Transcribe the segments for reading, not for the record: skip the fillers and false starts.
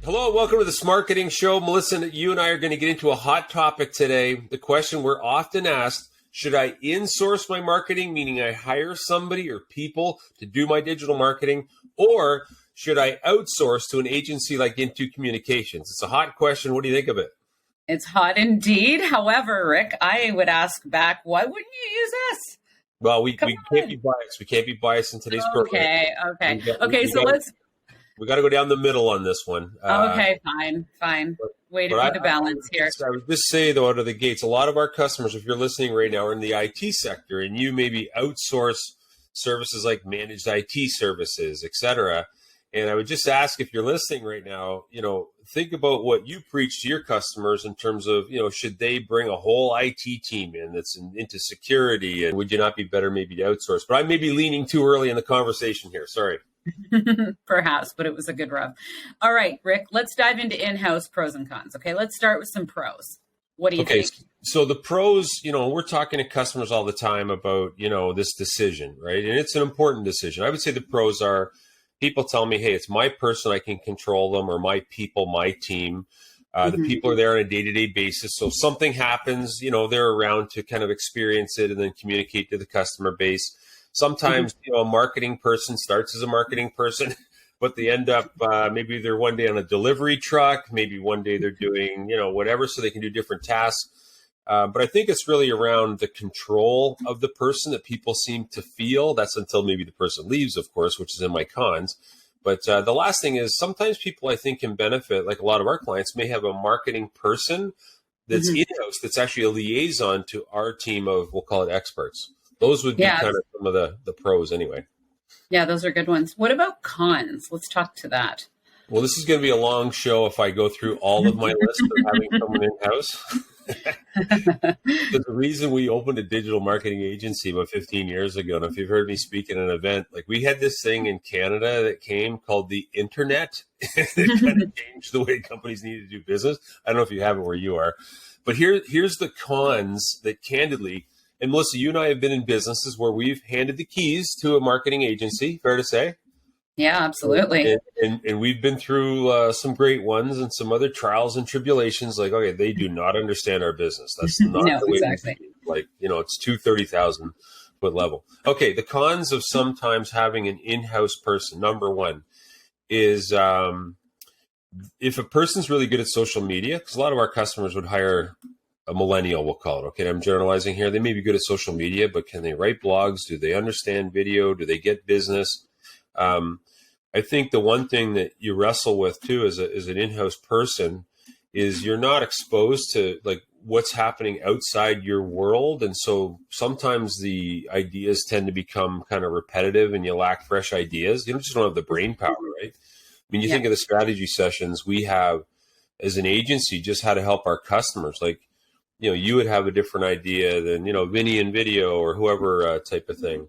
Hello, welcome to the Smarketing Show. Melissa, you and I are going to get into a hot topic today. The question we're often asked, should I insource my marketing, meaning I hire somebody or people to do my digital marketing, or should I outsource to an agency like Into Communications? It's a hot question. What do you think of it? It's hot indeed. However, Rick, I would ask back, why wouldn't you use us? Well, we can't be biased. We can't be biased in today's program. Okay. We got to go down the middle on this one. Fine. Way to be the balance here. I would just say, though, out of the gates, a lot of our customers, if you're listening right now, are in the IT sector, and you maybe outsource services like managed IT services, et cetera. And I would just ask, if you're listening right now, think about what you preach to your customers in terms of, should they bring a whole IT team in that's into security, and would you not be better maybe to outsource? But I may be leaning too early in the conversation here. Sorry. Perhaps, but it was a good rub. All right, Rick, let's dive into in-house pros and cons. Okay, let's start with some pros. What do you think? So the pros, we're talking to customers all the time about, this decision, right? And it's an important decision. I would say the pros are people tell me, hey, it's my person, I can control them, or my people, my team. The people are there on a day-to-day basis. So if something happens, they're around to kind of experience it and then communicate to the customer base. Sometimes, a marketing person starts as a marketing person, but they end up, maybe they're one day on a delivery truck, maybe one day they're doing, whatever, so they can do different tasks. But I think it's really around the control of the person that people seem to feel. That's until maybe the person leaves, of course, which is in my cons. But the last thing is sometimes people, I think, can benefit, like a lot of our clients may have a marketing person that's in-house, that's actually a liaison to our team of, we'll call it experts. Those would be kind of some of the pros anyway. Yeah, those are good ones. What about cons? Let's talk to that. Well, this is going to be a long show if I go through all of my list of having someone in-house. The reason we opened a digital marketing agency about 15 years ago, and if you've heard me speak at an event, like we had this thing in Canada that came called the internet. It kind of changed the way companies need to do business. I don't know if you have it where you are, but here's the cons that candidly, and Melissa, you and I have been in businesses where we've handed the keys to a marketing agency, fair to say? Yeah, absolutely. And we've been through some great ones and some other trials and tribulations. Like, okay, they do not understand our business. That's not the way exactly. It's 30,000 foot level. Okay, the cons of sometimes having an in-house person. Number one is if a person's really good at social media, because a lot of our customers would hire a millennial, we'll call it. Okay, I'm generalizing here. They may be good at social media, but can they write blogs? Do they understand video? Do they get business? I think the one thing that you wrestle with too as an in-house person is you're not exposed to like what's happening outside your world. And so sometimes the ideas tend to become kind of repetitive and you lack fresh ideas. You just don't have the brain power, right? I mean, you think of the strategy sessions we have as an agency, just how to help our customers. Like, you would have a different idea than, Vinny and video or whoever type of thing.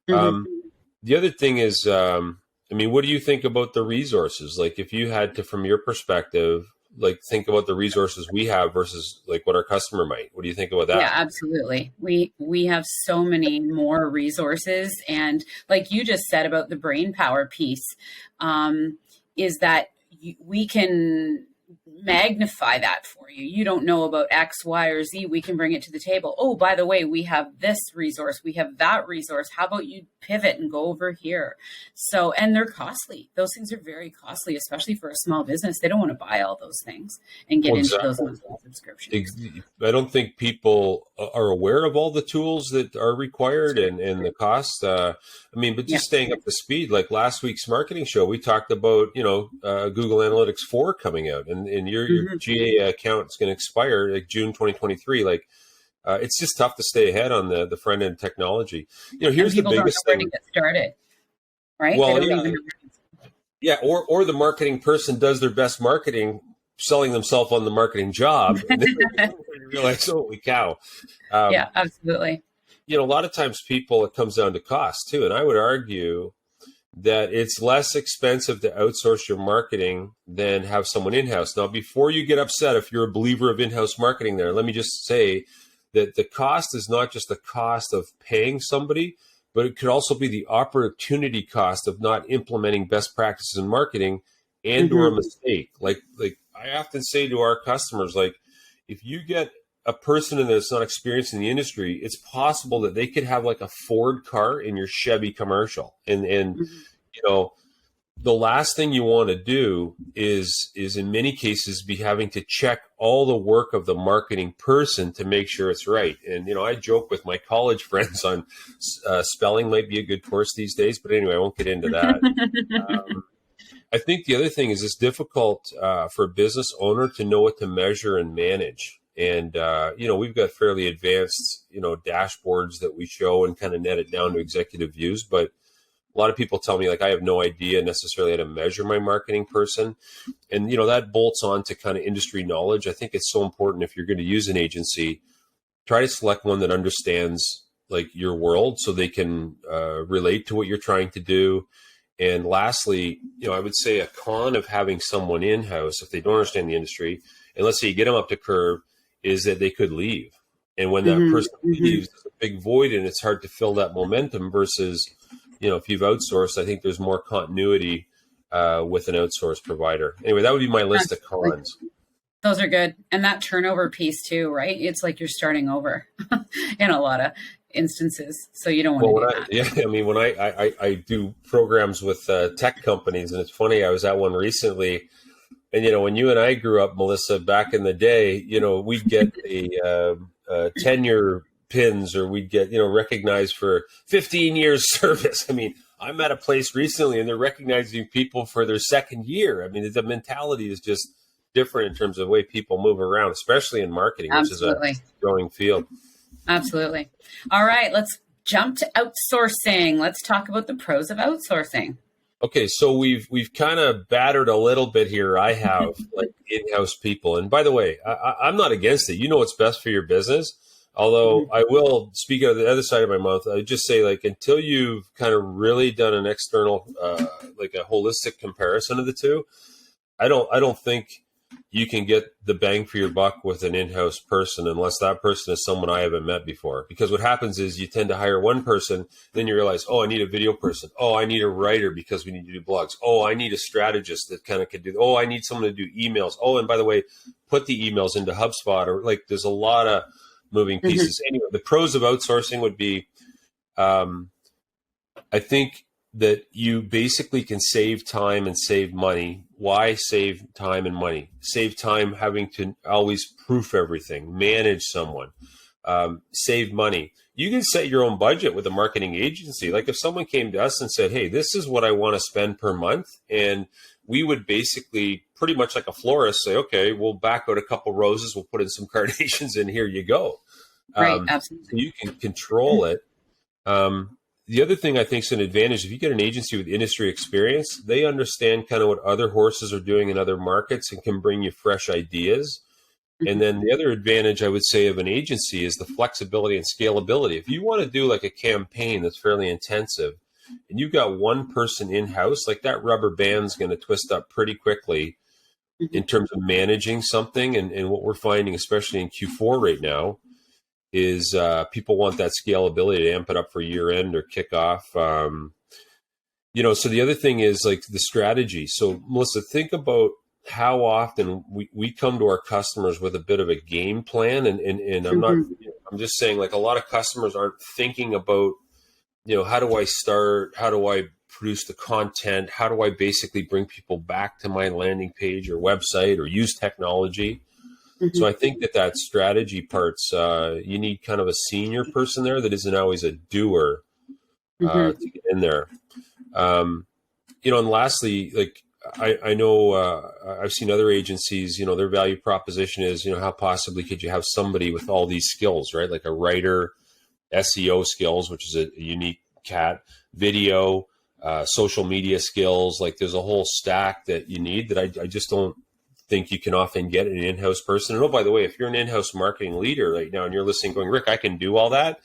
The other thing is, what do you think about the resources? Like if you had to, from your perspective, like think about the resources we have versus like what our customer might, what do you think about that? Yeah, absolutely. We have so many more resources. And like you just said about the brain power piece, is that we can magnify that for you. You don't know about X, Y, or Z. We can bring it to the table. Oh, by the way, we have this resource. We have that resource. How about you pivot and go over here? So, and they're costly. Those things are very costly, especially for a small business. They don't want to buy all those things and get into those subscriptions. I don't think people are aware of all the tools that are required and the cost. But just staying up to speed, like last week's marketing show, we talked about, Google Analytics 4 coming out and your GA account is going to expire like June 2023. Like, it's just tough to stay ahead on the front end technology. Here's the biggest thing. To get started, right? Well, or the marketing person does their best marketing, selling themselves on the marketing job, and then you realize, holy cow. Yeah, absolutely. A lot of times it comes down to cost too, and I would argue that it's less expensive to outsource your marketing than have someone in-house. Now, before you get upset, if you're a believer of in-house marketing there, let me just say that the cost is not just the cost of paying somebody, but it could also be the opportunity cost of not implementing best practices in marketing and or a mistake. Like I often say to our customers, like, if you get a person in there that's not experienced in the industry, it's possible that they could have like a Ford car in your Chevy commercial. And you know, the last thing you want to do is in many cases be having to check all the work of the marketing person to make sure it's right. And, you know, I joke with my college friends on spelling might be a good course these days, but anyway, I won't get into that. I think the other thing is it's difficult for a business owner to know what to measure and manage. And, you know, we've got fairly advanced, you know, dashboards that we show and kind of net it down to executive views. But a lot of people tell me, like, I have no idea necessarily how to measure my marketing person. And, you know, that bolts on to kind of industry knowledge. I think it's so important if you're going to use an agency, try to select one that understands like your world so they can relate to what you're trying to do. And lastly, you know, I would say a con of having someone in-house, if they don't understand the industry, and let's say you get them up to curve, is that they could leave. And when that person leaves, there's a big void and it's hard to fill that momentum versus, you know, if you've outsourced, I think there's more continuity with an outsourced provider. Anyway, that would be my list of cons. Those are good. And that turnover piece too, right? It's like you're starting over in a lot of instances. So you don't want to do that. Yeah, I mean, when I do programs with tech companies, and it's funny, I was at one recently, and, you know, when you and I grew up, Melissa, back in the day, you know, we'd get a tenure pins, or we'd get, you know, recognized for 15 years service. I mean, I'm at a place recently and they're recognizing people for their second year. I mean, the mentality is just different in terms of the way people move around, especially in marketing, Absolutely. Which is a growing field. Absolutely. All right, let's jump to outsourcing. Let's talk about the pros of outsourcing. Okay, so we've kind of battered a little bit here. I have like in-house people. And by the way, I'm not against it. You know what's best for your business. Although I will speak out of the other side of my mouth. I just say, like, until you've kind of really done an external, like a holistic comparison of the two, I don't think you can get the bang for your buck with an in-house person unless that person is someone I haven't met before. Because what happens is you tend to hire one person, then you realize, oh, I need a video person. Oh, I need a writer because we need to do blogs. Oh, I need a strategist that kind of can do. Oh, I need someone to do emails. Oh, and by the way, put the emails into HubSpot, or like there's a lot of moving pieces. Anyway, the pros of outsourcing would be, I think that you basically can save time and save money. Why save time and money? Save time having to always proof everything, manage someone, save money. You can set your own budget with a marketing agency. Like if someone came to us and said, hey, this is what I want to spend per month. And we would basically pretty much like a florist say, okay, we'll back out a couple roses. We'll put in some carnations and here you go. Right, absolutely. So you can control it. The other thing I think is an advantage, if you get an agency with industry experience, they understand kind of what other horses are doing in other markets and can bring you fresh ideas. And then the other advantage I would say of an agency is the flexibility and scalability. If you want to do like a campaign that's fairly intensive and you've got one person in-house, like that rubber band's going to twist up pretty quickly in terms of managing something. And what we're finding, especially in Q4 right now, is people want that scalability to amp it up for year end or kickoff. You know, so the other thing is like the strategy. So Melissa, think about how often we come to our customers with a bit of a game plan. And I'm just saying, like, a lot of customers aren't thinking about, you know, how do I start? How do I produce the content? How do I basically bring people back to my landing page or website or use technology? So I think that strategy part's, you need kind of a senior person there that isn't always a doer to get in there. You know, and lastly, like I know I've seen other agencies, you know, their value proposition is, you know, how possibly could you have somebody with all these skills, right? Like a writer, SEO skills, which is a unique cat, video, social media skills. Like there's a whole stack that you need that I just don't think you can often get an in-house person. And oh, by the way, if you're an in-house marketing leader right now and you're listening going, Rick, I can do all that.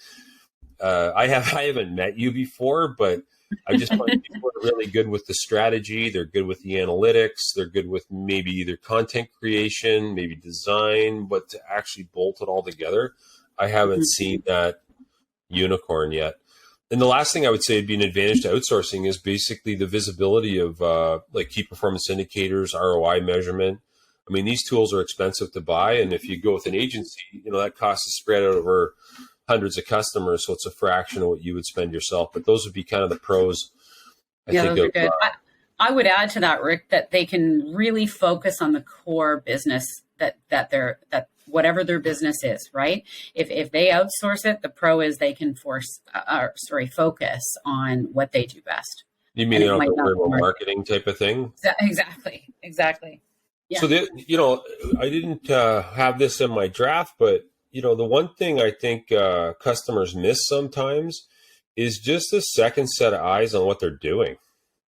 I haven't met you before, but I just find people are really good with the strategy. They're good with the analytics. They're good with maybe either content creation, maybe design, but to actually bolt it all together, I haven't seen that unicorn yet. And the last thing I would say would be an advantage to outsourcing is basically the visibility of like key performance indicators, ROI measurement. I mean, these tools are expensive to buy, and if you go with an agency, that cost is spread out over hundreds of customers, so it's a fraction of what you would spend yourself. But those would be kind of the pros. I think those are good. I would add to that, Rick, that they can really focus on the core business that whatever their business is, right? If they outsource it, the pro is they can focus on what they do best. You mean a marketing type of thing? Exactly. Yeah. So I didn't have this in my draft, but the one thing I think customers miss sometimes is just a second set of eyes on what they're doing.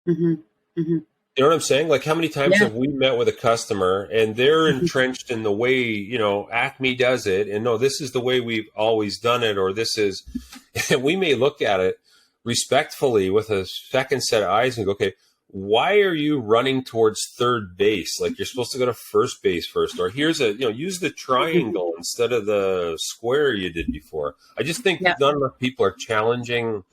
Mm-hmm. Mm-hmm. You know what I'm saying? Like, how many times have we met with a customer and they're entrenched in the way, Acme does it, and no, this is the way we've always done it, or this is, and we may look at it respectfully with a second set of eyes and go, okay, why are you running towards third base? Like, you're supposed to go to first base first, or here's use the triangle instead of the square you did before. I just think not enough people are challenging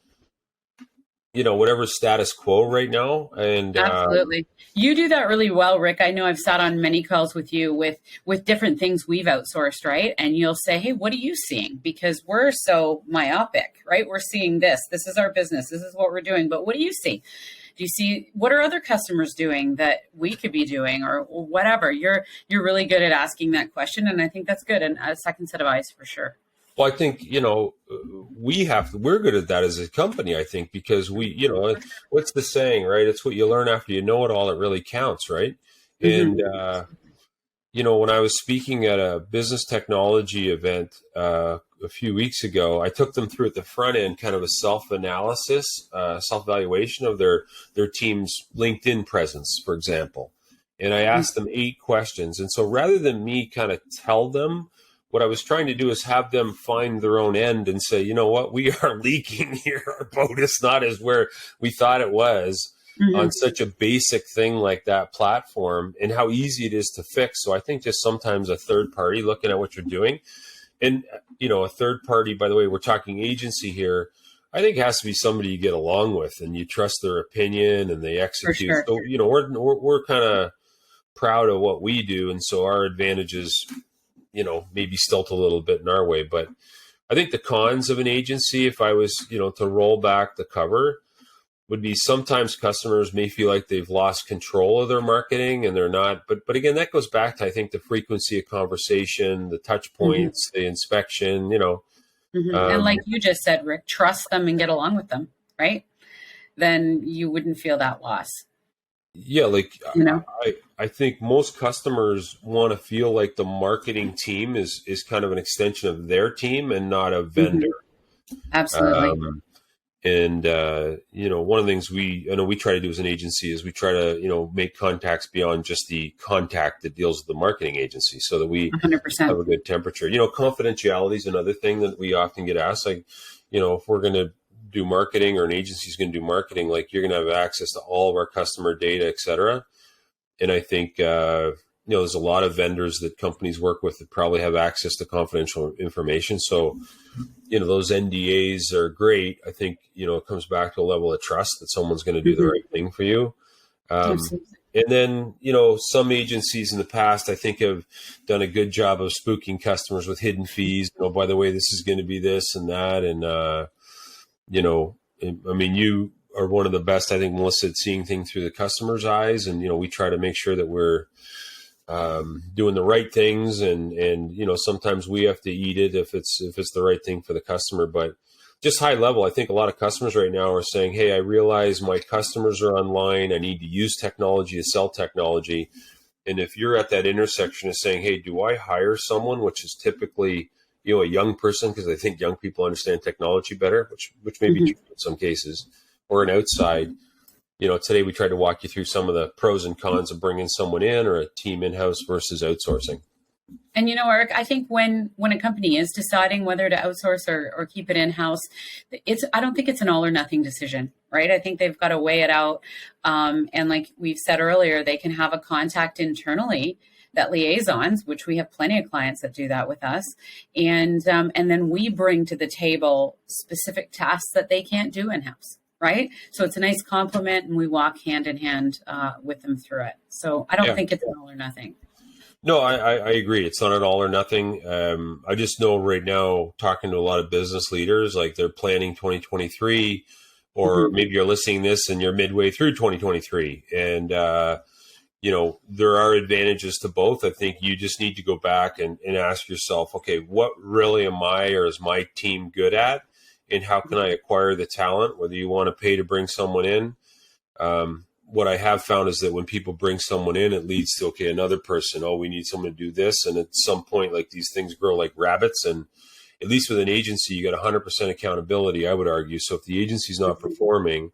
whatever status quo right now. And absolutely. You do that really well, Rick. I know I've sat on many calls with you with different things we've outsourced, right? And you'll say, hey, what are you seeing? Because we're so myopic, right? We're seeing this. This is our business. This is what we're doing. But what do you see? Do you see what are other customers doing that we could be doing, or whatever? You're really good at asking that question. And I think that's good. And a second set of eyes for sure. Well, I think, we're good at that as a company, I think, because what's the saying, right? It's what you learn after you know it all that really counts, right? Mm-hmm. And, when I was speaking at a business technology event a few weeks ago, I took them through at the front end kind of a self-analysis, self-evaluation of their team's LinkedIn presence, for example. And I asked them 8 questions. And so rather than me kind of tell them, what I was trying to do is have them find their own end and say, you know what, we are leaking here. Our boat is not as where we thought it was on such a basic thing like that platform, and how easy it is to fix. So I think just sometimes a third party looking at what you're doing, and, a third party, by the way, we're talking agency here, I think has to be somebody you get along with and you trust their opinion and they execute. Sure. So, we're kind of proud of what we do. And so our advantages, maybe stilt a little bit in our way. But I think the cons of an agency, if I was, to roll back the cover, would be sometimes customers may feel like they've lost control of their marketing and they're not. But again, that goes back to, I think, the frequency of conversation, the touch points, the inspection, and like you just said, Rick, trust them and get along with them, right? Then you wouldn't feel that loss. Yeah, I think most customers want to feel like the marketing team is kind of an extension of their team and not a vendor. Absolutely. One of the things we try to do as an agency is we try to, make contacts beyond just the contact that deals with the marketing agency, so that we 100% have a good temperature. Confidentiality is another thing that we often get asked. Like, if we're going to do marketing, or an agency is going to do marketing, like, you're going to have access to all of our customer data, et cetera. And I think, there's a lot of vendors that companies work with that probably have access to confidential information. So, those NDAs are great. I think, it comes back to a level of trust that someone's going to do the right thing for you. And then, some agencies in the past, I think, have done a good job of spooking customers with hidden fees. By the way, this is going to be this and that. And, you are one of the best, I think, Melissa, at seeing things through the customer's eyes. And, we try to make sure that we're doing the right things. And, sometimes we have to eat it if it's the right thing for the customer. But just high level, I think a lot of customers right now are saying, hey, I realize my customers are online. I need to use technology to sell technology. And if you're at that intersection of saying, hey, do I hire someone, which is typically, a young person, because I think young people understand technology better, which may be true in some cases, or an outside. Today we tried to walk you through some of the pros and cons of bringing someone in or a team in-house versus outsourcing. And, Eric, I think when a company is deciding whether to outsource or keep it in-house, I don't think it's an all or nothing decision, right? I think they've got to weigh it out. And like we've said earlier, they can have a contact internally that liaisons, which we have plenty of clients that do that with us. And then we bring to the table specific tasks that they can't do in-house. Right. So it's a nice compliment, and we walk hand in hand with them through it. So I don't think it's an all or nothing. No, I agree. It's not an all or nothing. I just know right now, talking to a lot of business leaders, like they're planning 2023, or maybe you're listening to this and you're midway through 2023. And, there are advantages to both. I think you just need to go back and ask yourself, okay, what really am I or is my team good at? And how can I acquire the talent, whether you want to pay to bring someone in? What I have found is that when people bring someone in, it leads to, okay, another person, we need someone to do this. And at some point, like, these things grow like rabbits. And at least with an agency, you got 100% accountability, I would argue. So if the agency's not performing,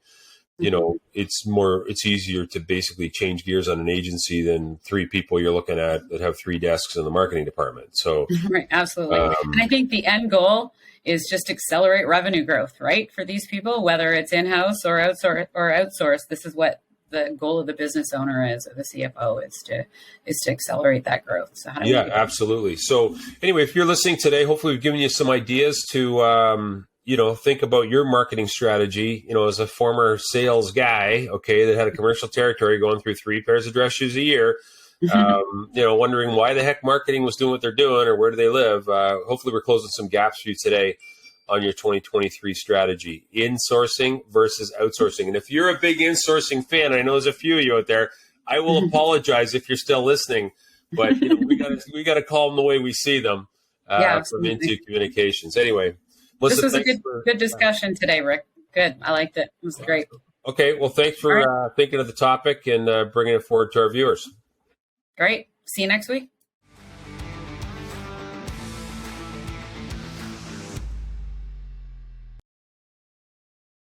it's easier to basically change gears on an agency than 3 people you're looking at that have 3 desks in the marketing department. So right, absolutely. And I think the end goal is just accelerate revenue growth, right? For these people, whether it's in-house or outsource, this is what the goal of the business owner is, or the CFO is to accelerate that growth. So how do absolutely. So anyway, if you're listening today, hopefully we've given you some ideas to, think about your marketing strategy. As a former sales guy, that had a commercial territory going through 3 pairs of dress shoes a year, wondering why the heck marketing was doing what they're doing, or where do they live? Hopefully we're closing some gaps for you today on your 2023 strategy, insourcing versus outsourcing. And if you're a big insourcing fan, I know there's a few of you out there, I will apologize if you're still listening, but we got to call them the way we see them from Into Communications. Anyway, Melissa, this was a good discussion today, Rick. Good. I liked it. It was great. Okay. Well, thanks for thinking of the topic and bringing it forward to our viewers. Great. See you next week.